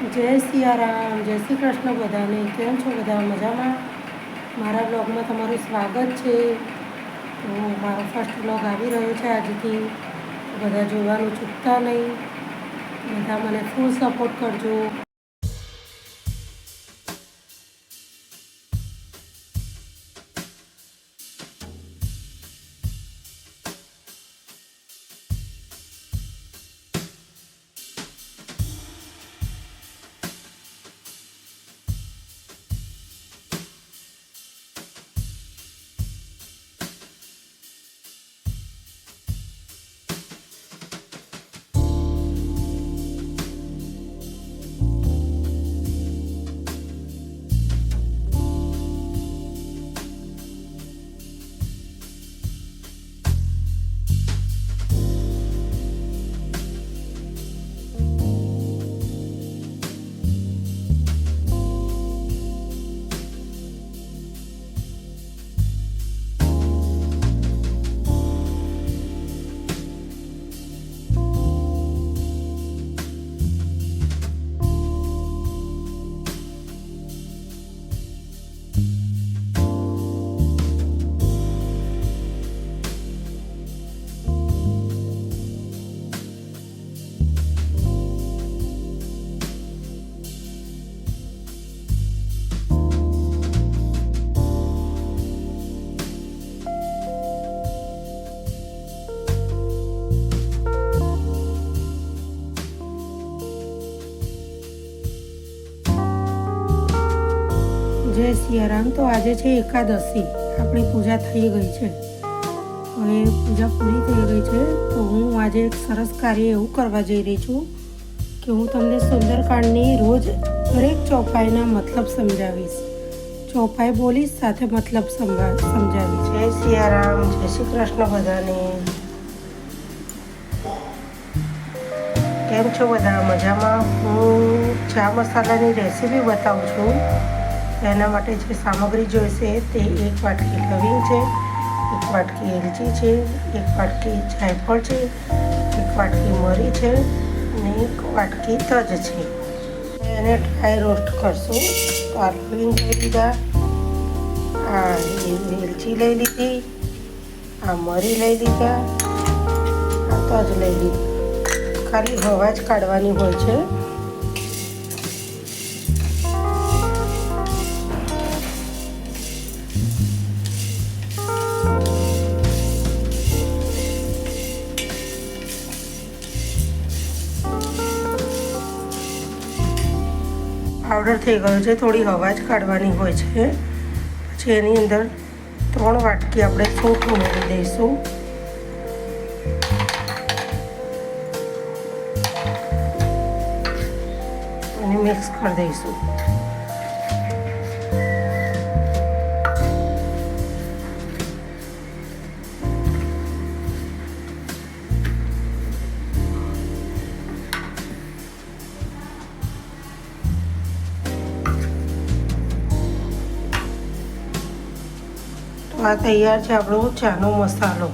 જય સિયારામ, જય શ્રી કૃષ્ણ બધાને. કેમ છો બધા? મજામાં? મારા બ્લોગમાં તમારું સ્વાગત છે. તો મારો ફર્સ્ટ બ્લોગ આવી રહ્યો છે આજથી. બધા જોવાનું ચૂકતા નહીં. બધા મને ફૂલ સપોર્ટ કરજો. જય સિયારામ. તો આજે છે એકાદશી. આપણી પૂજા થઈ ગઈ છે. હવે પૂજા પૂરી થઈ ગઈ છે. તો હું આજે એક સરસ કાર્ય એવું કરવા જઈ રહી છું કે હું તમને સુંદરકાંડની રોજ દરેક ચોપાઈના મતલબ સમજાવીશ. ચોપાઈ બોલીશ, સાથે મતલબ સમજાવીશ. જય સિયારામ, જય શ્રી કૃષ્ણ બધાને. કેમ છો બધા? મજામાં? હું ચા મસાલાની રેસીપી બતાવું છું. એના માટે જે સામગ્રી જોઈશે તે 1 વાટકી લવિંગ છે, 1 વાટકી એલચી છે, 1 વાટકી જાયફળ છે, 1 વાટકી મરી છે અને 1 વાટકી તજ છે. એને ડ્રાય રોસ્ટ કરશું. તો આ લવિંગ લઈ લીધા, આ એલચી લઈ લીધી, આ મરી લઈ લીધા, આ તજ લઈ લીધી. ખાલી હવા જ કાઢવાની હોય છે. પાવડર થઈ ગયો છે. થોડી હવા જ કાઢવાની હોય છે. પછી એની અંદર 3 વાટકી આપણે સૂંઠ ઉમેરી દઈશું. અને મિક્સ કરી દઈશું. આ તૈયાર છે આપણો ચાનો મસાલો.